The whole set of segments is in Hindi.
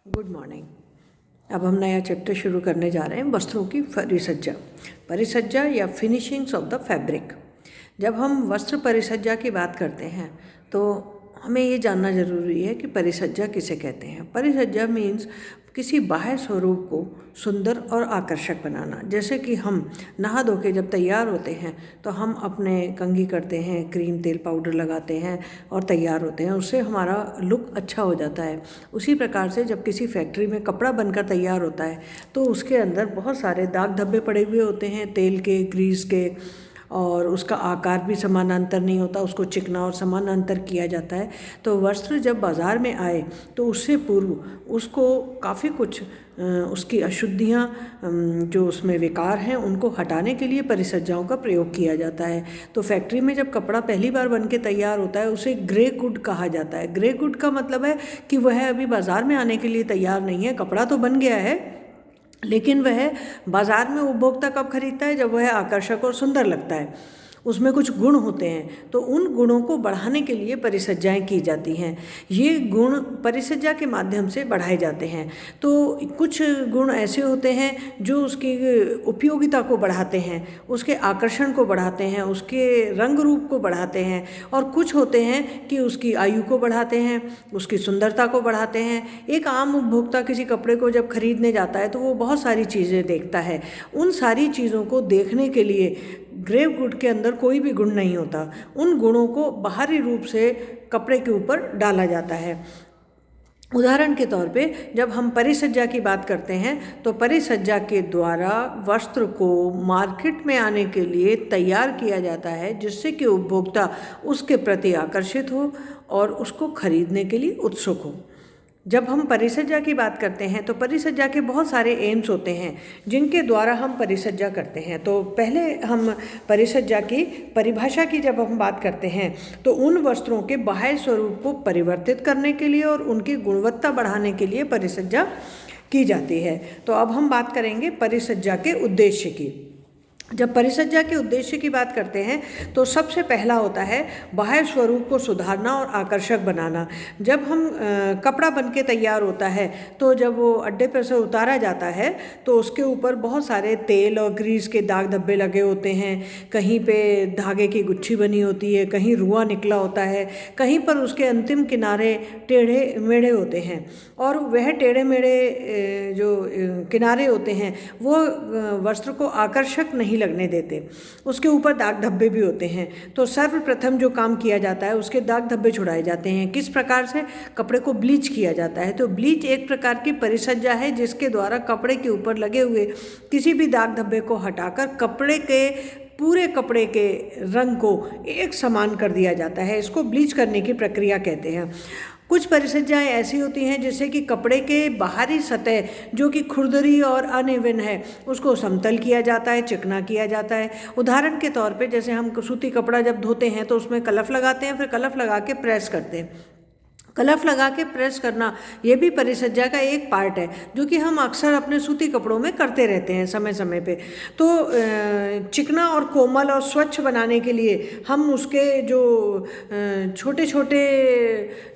Good morning. अब हम नया चैप्टर शुरू करने जा रहे हैं, वस्त्रों की परिसज्जा। परिसज्जा या फिनिशिंग्स ऑफ द फैब्रिक। जब हम वस्त्र परिसज्जा की बात करते हैं तो हमें ये जानना ज़रूरी है कि परिसज्जा किसे कहते हैं। परिसज्जा मीन्स किसी बाह्य स्वरूप को सुंदर और आकर्षक बनाना। जैसे कि हम नहा धो के जब तैयार होते हैं तो हम अपने कंघी करते हैं, क्रीम तेल पाउडर लगाते हैं और तैयार होते हैं, उससे हमारा लुक अच्छा हो जाता है। उसी प्रकार से जब किसी फैक्ट्री में कपड़ा बनकर तैयार होता है तो उसके अंदर बहुत सारे दाग धब्बे पड़े हुए होते हैं, तेल के, ग्रीस के, और उसका आकार भी समानांतर नहीं होता, उसको चिकना और समानांतर किया जाता है। तो वस्त्र जब बाज़ार में आए तो उससे पूर्व उसको काफ़ी कुछ उसकी अशुद्धियाँ जो उसमें विकार हैं उनको हटाने के लिए परिसज्जाओं का प्रयोग किया जाता है। तो फैक्ट्री में जब कपड़ा पहली बार बन के तैयार होता है उसे ग्रे गुड कहा जाता है। ग्रे गुड का मतलब है कि वह अभी बाज़ार में आने के लिए तैयार नहीं है, कपड़ा तो बन गया है लेकिन वह बाज़ार में उपभोक्ता कब खरीदता है, जब वह आकर्षक और सुंदर लगता है, उसमें कुछ गुण होते हैं। तो उन गुणों को बढ़ाने के लिए परिसज्जाएं की जाती हैं। ये गुण परिसज्जा के माध्यम से बढ़ाए जाते हैं। तो कुछ गुण ऐसे होते हैं जो उसकी उपयोगिता को बढ़ाते हैं, उसके आकर्षण को बढ़ाते हैं, उसके रंग रूप को बढ़ाते हैं, और कुछ होते हैं कि उसकी आयु को बढ़ाते हैं, उसकी सुंदरता को बढ़ाते हैं। एक आम उपभोक्ता किसी कपड़े को जब खरीदने जाता है तो वो बहुत सारी चीज़ें देखता है। उन सारी चीज़ों को देखने के लिए ग्रे गुड के अंदर कोई भी गुण नहीं होता। उन गुणों को बाहरी रूप से कपड़े के ऊपर डाला जाता है। उदाहरण के तौर पे जब हम परिसज्जा की बात करते हैं तो परिसज्जा के द्वारा वस्त्र को मार्केट में आने के लिए तैयार किया जाता है, जिससे कि उपभोक्ता उसके प्रति आकर्षित हो और उसको खरीदने के लिए उत्सुक हो। जब हम परिसज्जा की बात करते हैं तो परिसज्जा के बहुत सारे एम्स होते हैं जिनके द्वारा हम परिसज्जा करते हैं। तो पहले हम परिसज्जा की परिभाषा की जब हम बात करते हैं तो उन वस्त्रों के बाह्य स्वरूप को परिवर्तित करने के लिए और उनकी गुणवत्ता बढ़ाने के लिए परिसज्जा की जाती है। तो अब हम बात करेंगे परिसज्जा के उद्देश्य की। जब परिसज्जा के उद्देश्य की बात करते हैं तो सबसे पहला होता है बाह्य स्वरूप को सुधारना और आकर्षक बनाना। जब हम कपड़ा बन के तैयार होता है तो जब वो अड्डे पर से उतारा जाता है तो उसके ऊपर बहुत सारे तेल और ग्रीस के दाग धब्बे लगे होते हैं। कहीं पे धागे की गुच्छी बनी होती है, कहीं रुआ निकला होता है, कहीं पर उसके अंतिम किनारे टेढ़े मेढ़े होते हैं, और वह टेढ़े मेढ़े जो किनारे होते हैं वो वस्त्र को आकर्षक नहीं लगने देते। उसके ऊपर दाग धब्बे भी होते हैं। तो सर्वप्रथम जो काम किया जाता है उसके दाग धब्बे छुड़ाए जाते हैं। किस प्रकार से? कपड़े को ब्लीच किया जाता है। तो ब्लीच एक प्रकार की परिसज्जा है जिसके द्वारा कपड़े के ऊपर लगे हुए किसी भी दाग धब्बे को हटाकर पूरे कपड़े के रंग को एक समान कर दिया जाता है। इसको ब्लीच करने की प्रक्रिया कहते हैं। कुछ परिसज्जाएं ऐसी होती हैं जैसे कि कपड़े के बाहरी सतह जो कि खुरदरी और अनइवन है उसको समतल किया जाता है, चिकना किया जाता है। उदाहरण के तौर पे जैसे हम सूती कपड़ा जब धोते हैं तो उसमें कलफ लगाते हैं, फिर कलफ लगा के प्रेस करते हैं। कलफ लगा के प्रेस करना ये भी परिसज्जा का एक पार्ट है जो कि हम अक्सर अपने सूती कपड़ों में करते रहते हैं समय समय पे। तो चिकना और कोमल और स्वच्छ बनाने के लिए हम उसके जो छोटे छोटे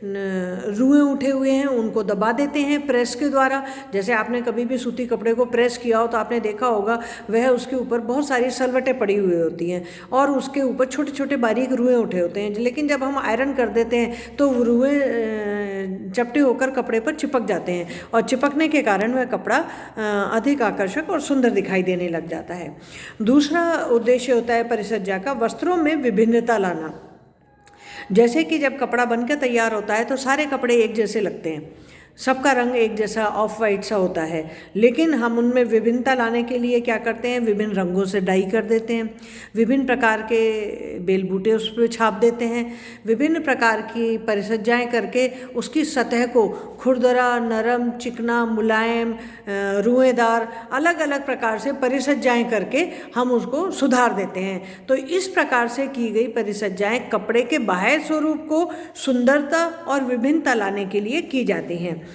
रुएं उठे हुए हैं उनको दबा देते हैं प्रेस के द्वारा। जैसे आपने कभी भी सूती कपड़े को प्रेस किया हो तो आपने देखा होगा वह उसके ऊपर बहुत सारी सलवटें पड़ी हुई होती हैं और उसके ऊपर छोटे छोटे बारीक रुएं उठे होते हैं। लेकिन जब हम आयरन कर देते हैं तो रुएं चपटे होकर कपड़े पर चिपक जाते हैं और चिपकने के कारण वह कपड़ा अधिक आकर्षक और सुंदर दिखाई देने लग जाता है। दूसरा उद्देश्य होता है परिसज्जा का वस्त्रों में विभिन्नता लाना। जैसे कि जब कपड़ा बनकर तैयार होता है तो सारे कपड़े एक जैसे लगते हैं, सबका रंग एक जैसा ऑफ वाइट सा होता है, लेकिन हम उनमें विभिन्नता लाने के लिए क्या करते हैं, विभिन्न रंगों से डाई कर देते हैं, विभिन्न प्रकार के बेल बूटे उस पर छाप देते हैं, विभिन्न प्रकार की परिसज्जाएं करके उसकी सतह को खुरदरा, नरम, चिकना, मुलायम, रुएदार अलग अलग प्रकार से परिसज्जाएं करके हम उसको सुधार देते हैं। तो इस प्रकार से की गई परिसज्जाएं कपड़े के बाह्य स्वरूप को सुंदरता और विभिन्नता लाने के लिए की जाती हैं।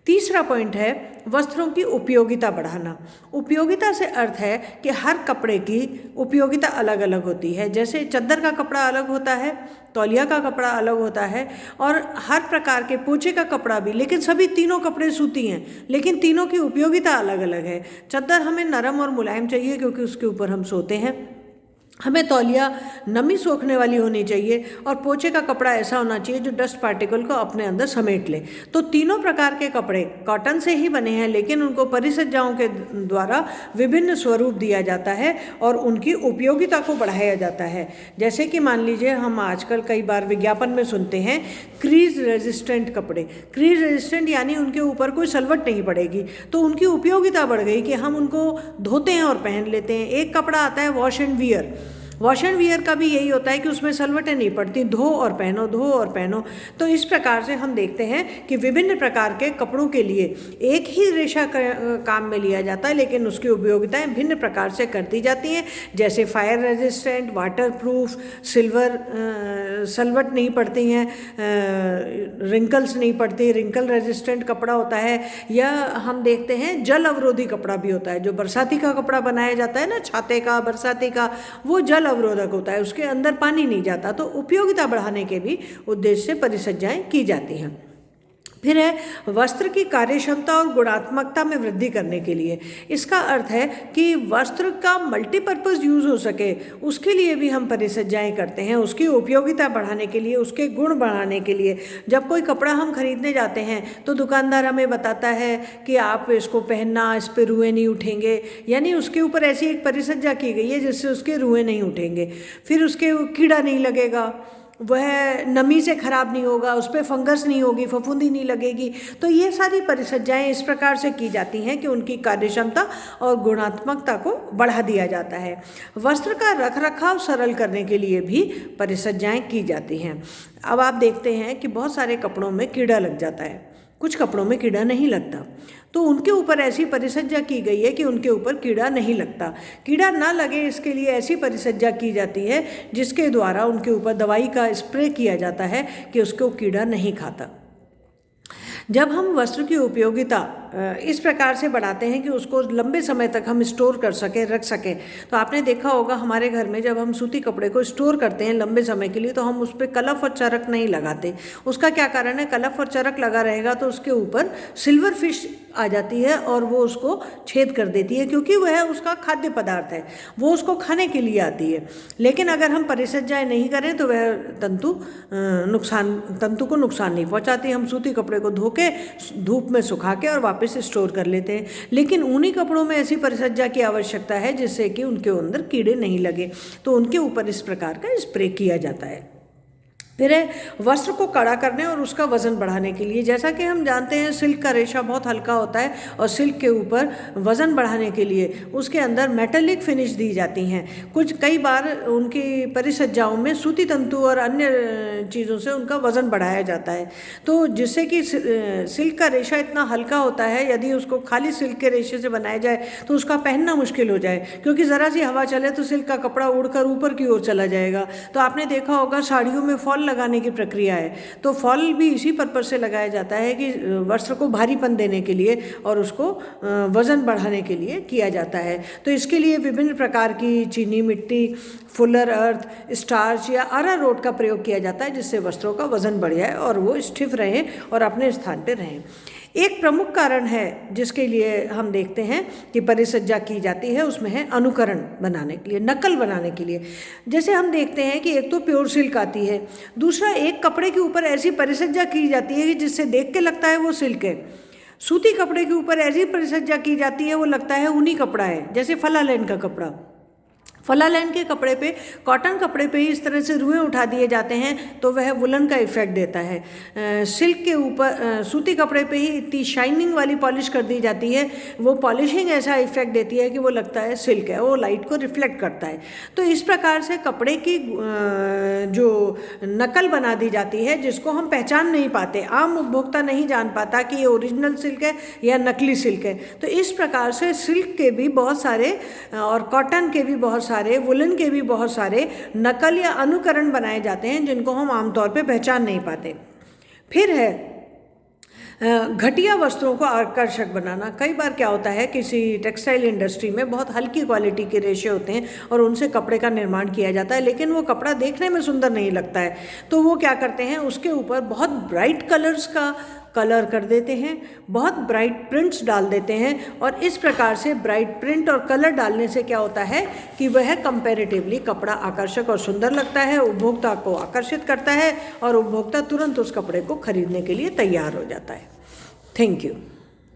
तीसरा पॉइंट है वस्त्रों की उपयोगिता बढ़ाना। उपयोगिता से अर्थ है कि हर कपड़े की उपयोगिता अलग अलग होती है। जैसे चादर का कपड़ा अलग होता है, तौलिया का कपड़ा अलग होता है, और हर प्रकार के पोछे का कपड़ा भी, लेकिन सभी तीनों कपड़े सूती हैं, लेकिन तीनों की उपयोगिता अलग अलग है। चादर हमें नरम और मुलायम चाहिए क्योंकि उसके ऊपर हम सोते हैं। हमें तौलिया नमी सोखने वाली होनी चाहिए, और पोछे का कपड़ा ऐसा होना चाहिए जो डस्ट पार्टिकल को अपने अंदर समेट ले। तो तीनों प्रकार के कपड़े कॉटन से ही बने हैं, लेकिन उनको परिसज्जाओं के द्वारा विभिन्न स्वरूप दिया जाता है और उनकी उपयोगिता को बढ़ाया जाता है। जैसे कि मान लीजिए, हम आजकल कई बार विज्ञापन में सुनते हैं क्रीज रेजिस्टेंट कपड़े। क्रीज रेजिस्टेंट यानी उनके ऊपर कोई सलवट नहीं पड़ेगी, तो उनकी उपयोगिता बढ़ गई कि हम उनको धोते हैं और पहन लेते हैं। एक कपड़ा आता है wash and wear. Wash and wear का भी यही होता है कि उसमें सलवटें नहीं पड़ती, धो और पहनो, धो और पहनो। तो इस प्रकार से हम देखते हैं कि विभिन्न प्रकार के कपड़ों के लिए एक ही रेशा काम में लिया जाता है, लेकिन उसकी उपयोगिताएं भिन्न प्रकार से कर दी जाती हैं। जैसे fire resistant, waterproof, silver, सलवट नहीं पड़ती हैं, रिंकल्स नहीं पड़ती, रिंकल रेजिस्टेंट कपड़ा होता है। या हम देखते हैं जल अवरोधी कपड़ा भी होता है। जो बरसाती का कपड़ा बनाया जाता है ना, छाते का, बरसाती का, वो जल अवरोधक होता है, उसके अंदर पानी नहीं जाता। तो उपयोगिता बढ़ाने के भी उद्देश्य से परिसज्जाएं की जाती हैं। फिर है वस्त्र की कार्यक्षमता और गुणात्मकता में वृद्धि करने के लिए। इसका अर्थ है कि वस्त्र का मल्टीपर्पज़ यूज़ हो सके, उसके लिए भी हम परिसज्जाएं करते हैं, उसकी उपयोगिता बढ़ाने के लिए, उसके गुण बढ़ाने के लिए। जब कोई कपड़ा हम खरीदने जाते हैं तो दुकानदार हमें बताता है कि आप इसको पहनना, इस पर रुएँ नहीं उठेंगे, यानी उसके ऊपर ऐसी एक परिसज्जा की गई है जिससे उसके रुएँ नहीं उठेंगे। फिर उसके कीड़ा नहीं लगेगा, वह नमी से ख़राब नहीं होगा, उस पर फंगस नहीं होगी, फफूंदी नहीं लगेगी। तो ये सारी परिसज्जाएं इस प्रकार से की जाती हैं कि उनकी कार्यक्षमता और गुणात्मकता को बढ़ा दिया जाता है। वस्त्र का रख रखाव सरल करने के लिए भी परिसज्जाएं की जाती हैं। अब आप देखते हैं कि बहुत सारे कपड़ों में कीड़ा लग जाता है, कुछ कपड़ों में कीड़ा नहीं लगता, तो उनके ऊपर ऐसी परिसज्जा की गई है कि उनके ऊपर कीड़ा नहीं लगता। कीड़ा ना लगे इसके लिए ऐसी परिसज्जा की जाती है जिसके द्वारा उनके ऊपर दवाई का स्प्रे किया जाता है कि उसको कीड़ा नहीं खाता। जब हम वस्त्र की उपयोगिता इस प्रकार से बढ़ाते हैं कि उसको लंबे समय तक हम स्टोर कर सकें, रख सकें, तो आपने देखा होगा हमारे घर में जब हम सूती कपड़े को स्टोर करते हैं लंबे समय के लिए, तो हम उस पर कलफ और चरक नहीं लगाते। उसका क्या कारण है? कलफ और चरक लगा रहेगा तो उसके ऊपर सिल्वर फिश आ जाती है और वो उसको छेद कर देती है, क्योंकि वह उसका खाद्य पदार्थ है, वो उसको खाने के लिए आती है। लेकिन अगर हम परिसज्जाएं नहीं करें तो वह तंतु को नुकसान नहीं पहुंचाती। हम सूती कपड़े को धो के धूप में सुखा के और वापस स्टोर कर लेते हैं, लेकिन ऊनी कपड़ों में ऐसी परिसज्जा की आवश्यकता है जिससे कि उनके अंदर कीड़े नहीं लगे, तो उनके ऊपर इस प्रकार का स्प्रे किया जाता है। फिर है वस्त्र को कड़ा करने और उसका वज़न बढ़ाने के लिए। जैसा कि हम जानते हैं सिल्क का रेशा बहुत हल्का होता है और सिल्क के ऊपर वज़न बढ़ाने के लिए उसके अंदर मेटालिक फिनिश दी जाती हैं। कई बार उनकी परिसज्जाओं में सूती तंतु और अन्य चीज़ों से उनका वज़न बढ़ाया जाता है, तो जिससे कि सिल्क का रेशा इतना हल्का होता है, यदि उसको खाली सिल्क के रेशे से बनाया जाए तो उसका पहनना मुश्किल हो जाए, क्योंकि ज़रा सी हवा चले तो सिल्क का कपड़ा उड़कर ऊपर की ओर चला जाएगा। तो आपने देखा होगा साड़ियों में फॉल लगाने की प्रक्रिया है, तो फॉल भी इसी पर्पज से लगाया जाता है कि वस्त्र को भारीपन देने के लिए और उसको वज़न बढ़ाने के लिए किया जाता है। तो इसके लिए विभिन्न प्रकार की चीनी मिट्टी, फुलर अर्थ, स्टार्च या अरारोट का प्रयोग किया जाता है, जिससे वस्त्रों का वज़न बढ़ जाए और वो स्टिफ रहें और अपने स्थान पर रहें। एक प्रमुख कारण है जिसके लिए हम देखते हैं कि परिसज्जा की जाती है, उसमें है अनुकरण बनाने के लिए, नकल बनाने के लिए। जैसे हम देखते हैं कि एक तो प्योर सिल्क आती है, दूसरा एक कपड़े के ऊपर ऐसी परिसज्जा की जाती है कि जिससे देख के लगता है वो सिल्क है। सूती कपड़े के ऊपर ऐसी परिसज्जा की जाती है वो लगता है ऊनी कपड़ा है, जैसे फलालैन का कपड़ा। फलालैन के कपड़े पे, कॉटन कपड़े पे ही इस तरह से रुएं उठा दिए जाते हैं तो वह वुलन का इफेक्ट देता है। सिल्क के ऊपर, सूती कपड़े पे ही इतनी शाइनिंग वाली पॉलिश कर दी जाती है, वो पॉलिशिंग ऐसा इफेक्ट देती है कि वो लगता है सिल्क है, वो लाइट को रिफ्लेक्ट करता है। तो इस प्रकार से कपड़े की जो नकल बना दी जाती है जिसको हम पहचान नहीं पाते, आम उपभोक्ता नहीं जान पाता कि ये ओरिजिनल सिल्क है या नकली सिल्क है। तो इस प्रकार से सिल्क के भी बहुत सारे और कॉटन के भी बहुत सारे, वुलन के भी बहुत सारे नकल या अनुकरण बनाए जाते हैं जिनको हम आमतौर पे पहचान नहीं पाते। फिर है घटिया वस्त्रों को आकर्षक बनाना। कई बार क्या होता है, किसी टेक्सटाइल इंडस्ट्री में बहुत हल्की क्वालिटी के रेशे होते हैं और उनसे कपड़े का निर्माण किया जाता है, लेकिन वो कपड़ा देखने में सुंदर नहीं लगता है। तो वो क्या करते हैं, उसके ऊपर बहुत ब्राइट कलर्स का कलर कर देते हैं, बहुत ब्राइट प्रिंट्स डाल देते हैं, और इस प्रकार से ब्राइट प्रिंट और कलर डालने से क्या होता है कि वह कंपैरेटिवली कपड़ा आकर्षक और सुंदर लगता है, उपभोक्ता को आकर्षित करता है और उपभोक्ता तुरंत उस कपड़े को खरीदने के लिए तैयार हो जाता है। Thank you.